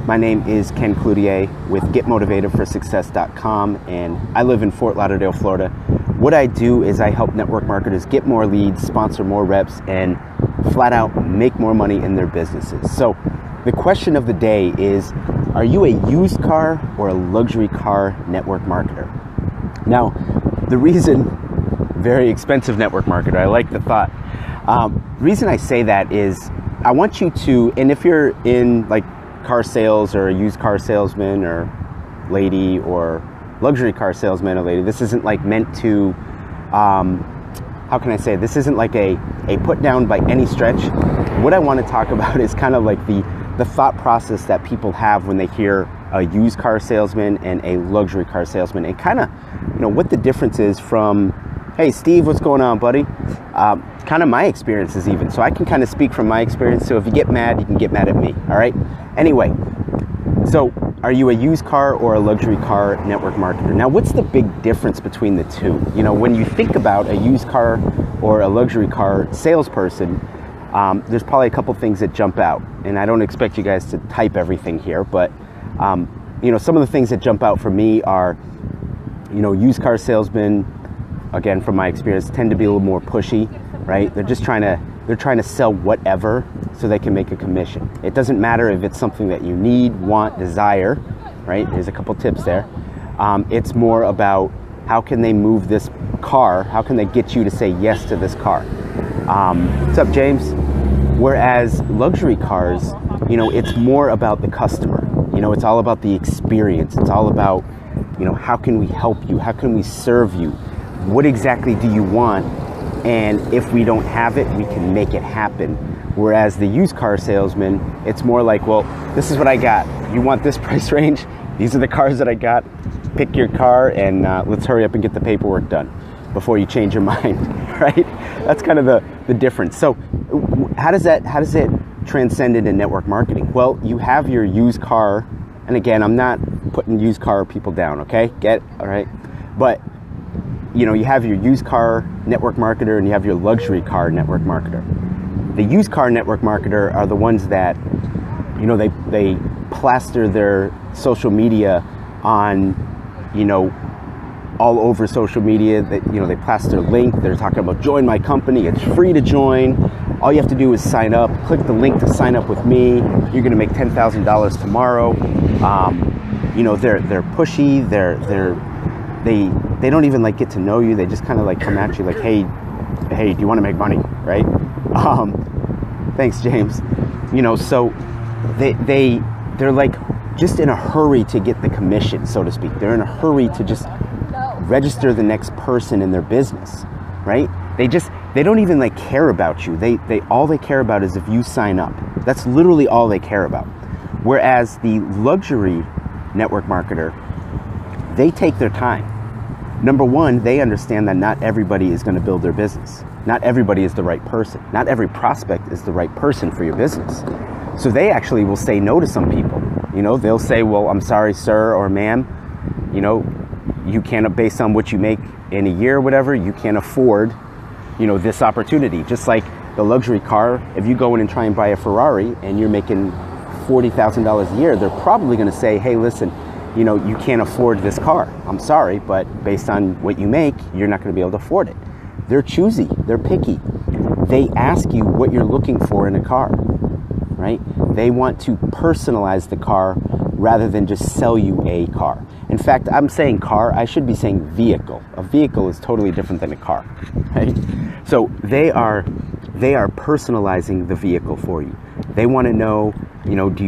My name is Ken Cloutier with GetMotivatedForSuccess.com, and I live in Fort Lauderdale, Florida. What I do is I help network marketers get more leads, sponsor more reps, and flat out make more money in their businesses. So the question of the day is, are you a used car or a luxury car network marketer? Now, the reason, very expensive network marketer, I like the thought. The reason I say that is I want you to, and if you're in like car sales or a used car salesman or lady or luxury car salesman or lady, this isn't like meant to, how can I say, this isn't like a put down by any stretch. What I want to talk about is kind of like the thought process that people have when they hear a used car salesman and a luxury car salesman, and kind of, what the difference is from, hey Steve, what's going on, buddy? Kind of my experiences even. So I can kind of speak from my experience. So if you get mad, you can get mad at me, all right? Anyway, so are you a used car or a luxury car network marketer? Now, what's the big difference between the two? When you think about a used car or a luxury car salesperson, there's probably a couple things that jump out. And I don't expect you guys to type everything here, but some of the things that jump out for me are, used car salesmen, again, from my experience, tend to be a little more pushy, right? They're trying to sell whatever so they can make a commission. It doesn't matter if it's something that you need, want, desire, right? There's a couple tips there. It's more about how can they move this car? How can they get you to say yes to this car? What's up, James? Whereas luxury cars, it's more about the customer. It's all about the experience. It's all about, how can we help you? How can we serve you? What exactly do you want? And if we don't have it, we can make it happen. Whereas the used car salesman, it's more like, well, this is what I got. You want this price range? These are the cars that I got. Pick your car and let's hurry up and get the paperwork done before you change your mind, right? That's kind of the difference. So how does it transcend into network marketing? Well, you have your used car, and again, I'm not putting used car people down, okay? All right? But you have your used car network marketer and you have your luxury car network marketer. The used car network marketer are the ones that, they plaster their social media on, all over social media. That they plaster a link. They're talking about join my company. It's free to join. All you have to do is sign up. Click the link to sign up with me. You're going to make $10,000 tomorrow. They're pushy. They don't even get to know you. They just kind of come at you like, hey, do you want to make money, right? Thanks, James. So they're just in a hurry to get the commission, so to speak. They're in a hurry to just register the next person in their business, right? They don't even care about you. All they care about is if you sign up. That's literally all they care about. Whereas the luxury network marketer, they take their time. Number one, they understand that not everybody is going to build their business. Not everybody is the right person. Not every prospect is the right person for your business. So they actually will say no to some people. They'll say, well, I'm sorry, sir or ma'am, you can't, based on what you make in a year or whatever, you can't afford, this opportunity. Just like the luxury car, if you go in and try and buy a Ferrari and you're making $40,000 a year, they're probably going to say, hey, listen, you can't afford this car. I'm sorry, but based on what you make, you're not going to be able to afford it. They're choosy. They're picky. They ask you what you're looking for in a car, right? They want to personalize the car rather than just sell you a car. In fact, I'm saying car, I should be saying vehicle. A vehicle is totally different than a car, right? So they are personalizing the vehicle for you. They want to know, do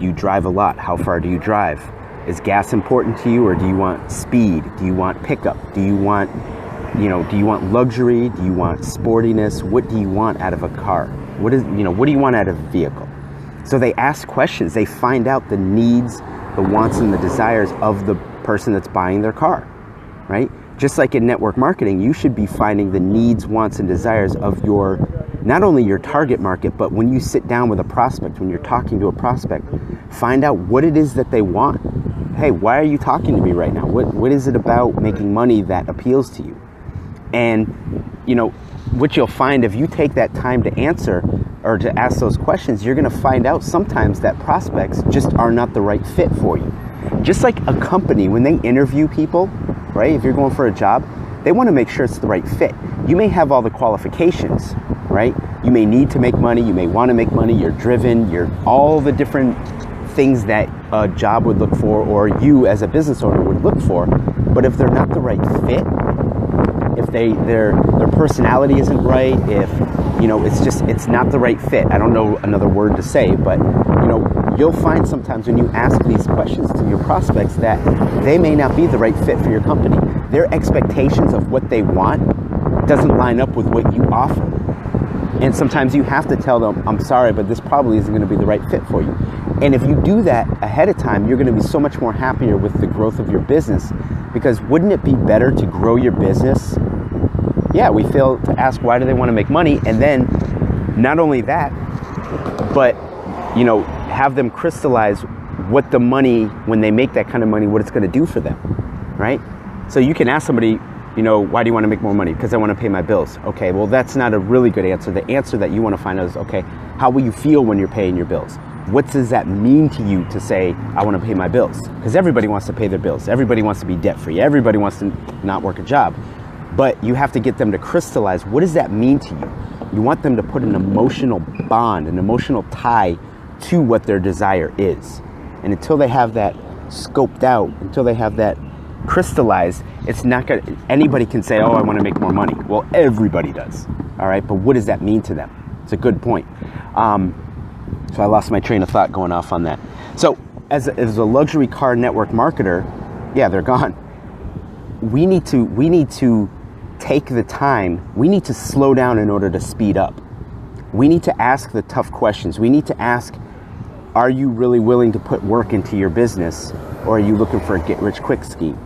you drive a lot? How far do you drive? Is gas important to you, or do you want speed? Do you want pickup? Do you want luxury? Do you want sportiness? What do you want out of a car? What do you want out of a vehicle? So they ask questions. They find out the needs, the wants, and the desires of the person that's buying their car, right? Just like in network marketing, you should be finding the needs, wants, and desires of not only your target market, but when you sit down with a prospect, when you're talking to a prospect, find out what it is that they want. Hey, why are you talking to me right now? What is it about making money that appeals to you? And, what you'll find if you take that time to answer, or to ask those questions, you're going to find out sometimes that prospects just are not the right fit for you. Just like a company, when they interview people, right? If you're going for a job, they want to make sure it's the right fit. You may have all the qualifications, right? You may need to make money. You may want to make money. You're driven. You're all the different things that a job would look for, or you as a business owner would look for. But if they're not the right fit, if their personality isn't right, if it's not the right fit. I don't know another word to say, but you'll find sometimes when you ask these questions to your prospects that they may not be the right fit for your company. Their expectations of what they want doesn't line up with what you offer. And sometimes you have to tell them, I'm sorry, but this probably isn't going to be the right fit for you. And if you do that ahead of time, you're going to be so much more happier with the growth of your business, because wouldn't it be better to grow your business? Yeah, we fail to ask why do they want to make money, and then not only that, but have them crystallize what the money, when they make that kind of money, what it's going to do for them, right? So you can ask somebody, why do you want to make more money? Because I want to pay my bills. Okay, well, that's not a really good answer. The answer that you want to find out is, okay, how will you feel when you're paying your bills? What does that mean to you to say, I want to pay my bills? Because everybody wants to pay their bills. Everybody wants to be debt-free. Everybody wants to not work a job. But you have to get them to crystallize, what does that mean to you? You want them to put an emotional bond, an emotional tie to what their desire is. And until they have that scoped out, until they have that crystallized, it's not going to, anybody can say, oh, I want to make more money. Well, everybody does. All right. But what does that mean to them? It's a good point. So I lost my train of thought going off on that. So as a luxury car network marketer, yeah, they're gone. We need to take the time. We need to slow down in order to speed up. We need to ask the tough questions. We need to ask, are you really willing to put work into your business, or are you looking for a get-rich-quick scheme,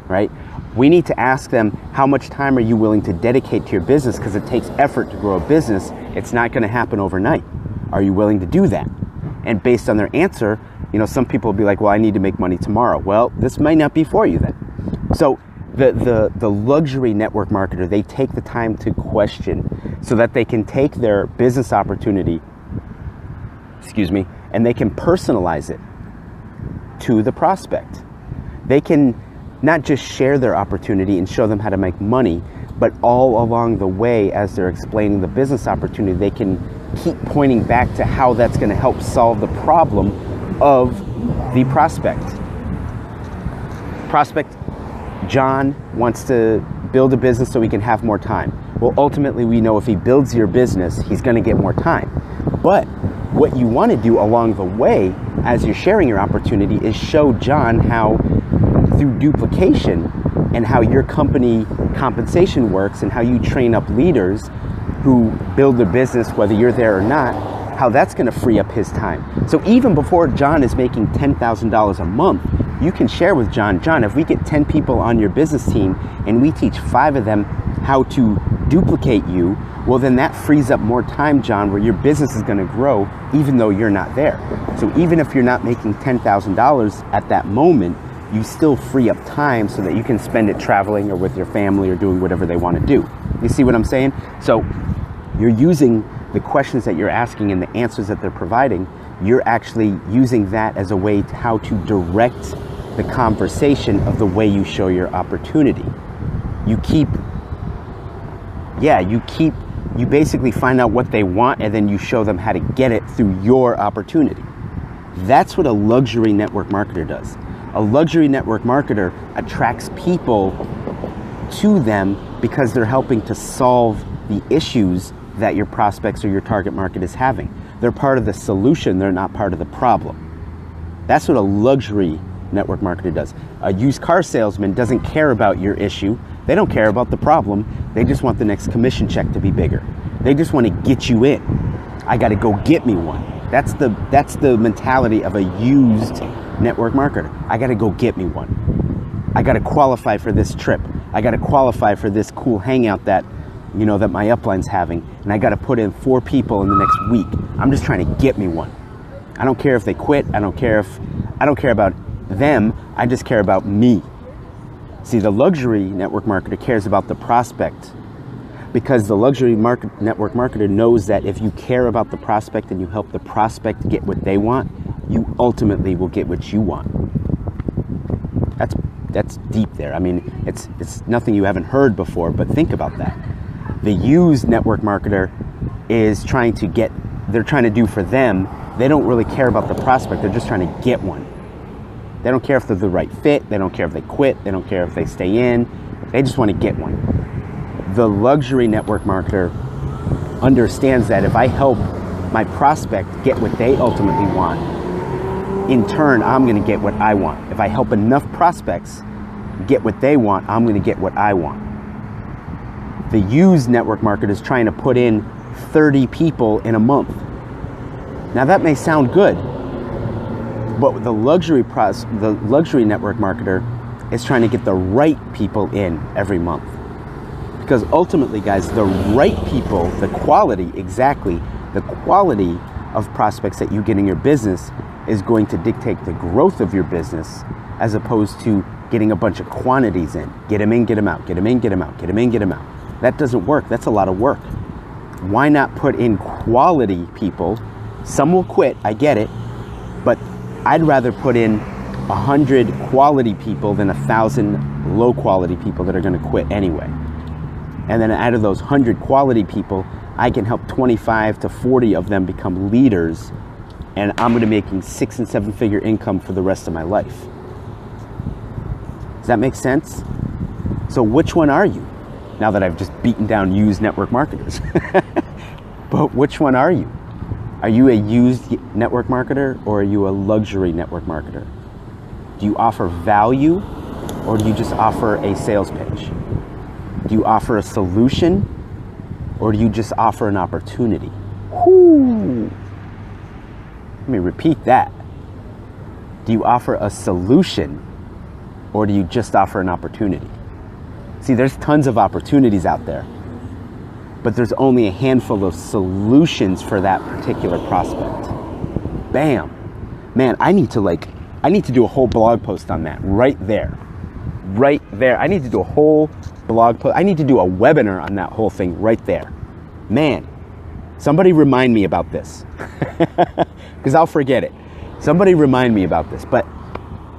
right? We need to ask them, how much time are you willing to dedicate to your business? Because it takes effort to grow a business. It's not going to happen overnight. Are you willing to do that? And based on their answer, some people will be like, well, I need to make money tomorrow. Well, this might not be for you then. So the luxury network marketer, they take the time to question so that they can take their business opportunity, and they can personalize it to the prospect. They can not just share their opportunity and show them how to make money, but all along the way, as they're explaining the business opportunity, they can keep pointing back to how that's going to help solve the problem of the prospect. Prospect John wants to build a business so he can have more time. Well, ultimately, we know if he builds your business, he's going to get more time. But what you want to do along the way, as you're sharing your opportunity, is show John how, through duplication and how your company compensation works and how you train up leaders who build a business, whether you're there or not, how that's going to free up his time. So even before John is making $10,000 a month, you can share with John, if we get 10 people on your business team and we teach 5 of them how to duplicate you, well, then that frees up more time, John, where your business is going to grow even though you're not there. So even if you're not making $10,000 at that moment, you still free up time so that you can spend it traveling or with your family or doing whatever they want to do. You see what I'm saying? So you're using the questions that you're asking and the answers that they're providing, you're actually using that as a way to how to direct the conversation of the way you show your opportunity. You basically find out what they want and then you show them how to get it through your opportunity. That's what a luxury network marketer does. A luxury network marketer attracts people to them because they're helping to solve the issues that your prospects or your target market is having. They're part of the solution, they're not part of the problem. That's what a luxury network marketer does. A used car salesman doesn't care about your issue. They don't care about the problem. They just want the next commission check to be bigger. They just want to get you in. I got to go get me one. That's the mentality of a used network marketer. I got to go get me one. I got to qualify for this trip. I got to qualify for this cool hangout that my upline's having, and I got to put in 4 people in the next week. I'm just trying to get me one. I don't care if they quit. I don't care about them. I just care about me. See, the luxury network marketer cares about the prospect. Because the network marketer knows that if you care about the prospect and you help the prospect get what they want, you ultimately will get what you want. That's deep there. I mean, it's nothing you haven't heard before, but think about that. The used network marketer is trying to do for them. They don't really care about the prospect. They're just trying to get one. They don't care if they're the right fit. They don't care if they quit. They don't care if they stay in. They just want to get one. The luxury network marketer understands that if I help my prospect get what they ultimately want, in turn, I'm going to get what I want. If I help enough prospects get what they want, I'm going to get what I want. The used network marketer is trying to put in 30 people in a month. Now that may sound good, but the luxury network marketer is trying to get the right people in every month. Because ultimately, guys, the right people, the quality of prospects that you get in your business is going to dictate the growth of your business, as opposed to getting a bunch of quantities in. Get them in, get them out, get them in, get them out, get them in, get them out. That doesn't work. That's a lot of work. Why not put in quality people? Some will quit, I get it, but I'd rather put in 100 quality people than 1,000 low quality people that are going to quit anyway. And then out of those 100 quality people, I can help 25 to 40 of them become leaders, and I'm going to be making 6 and 7 figure income for the rest of my life. Does that make sense? So which one are you? Now that I've just beaten down used network marketers. But which one are you? Are you a used network marketer, or are you a luxury network marketer? Do you offer value, or do you just offer a sales pitch? Do you offer a solution, or do you just offer an opportunity? Whoo! Let me repeat that. Do you offer a solution, or do you just offer an opportunity? See, there's tons of opportunities out there, but there's only a handful of solutions for that particular prospect. Bam. Man, I need to do a whole blog post on that right there. Right there. I need to do a whole blog post. I need to do a webinar on that whole thing right there. Man, somebody remind me about this, because I'll forget it. Somebody remind me about this. But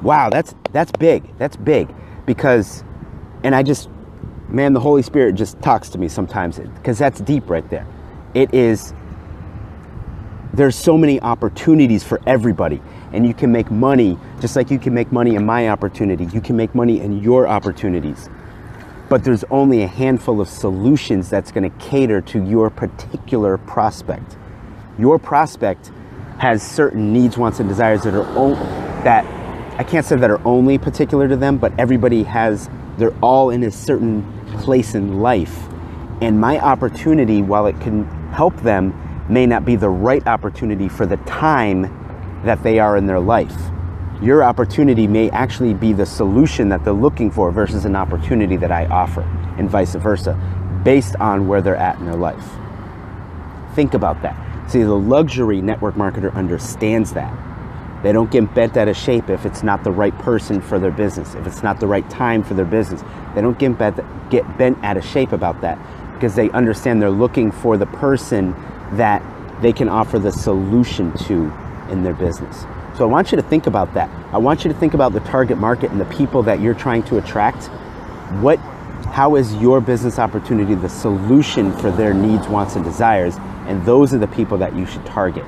wow, that's big. That's big, because, and man, the Holy Spirit just talks to me sometimes, because that's deep right there. There's so many opportunities for everybody, and you can make money just like you can make money in my opportunity. You can make money in your opportunities, but there's only a handful of solutions that's going to cater to your particular prospect. Your prospect has certain needs, wants, and desires that I can't say that are only particular to them, but they're all in a certain place in life. And my opportunity, while it can help them, may not be the right opportunity for the time that they are in their life. Your opportunity may actually be the solution that they're looking for versus an opportunity that I offer, and vice versa, based on where they're at in their life. Think about that. See, the luxury network marketer understands that. They don't get bent out of shape if it's not the right person for their business, if it's not the right time for their business. They don't get bent out of shape about that, because they understand they're looking for the person that they can offer the solution to in their business. So I want you to think about that. I want you to think about the target market and the people that you're trying to attract. How is your business opportunity the solution for their needs, wants, and desires? And those are the people that you should target.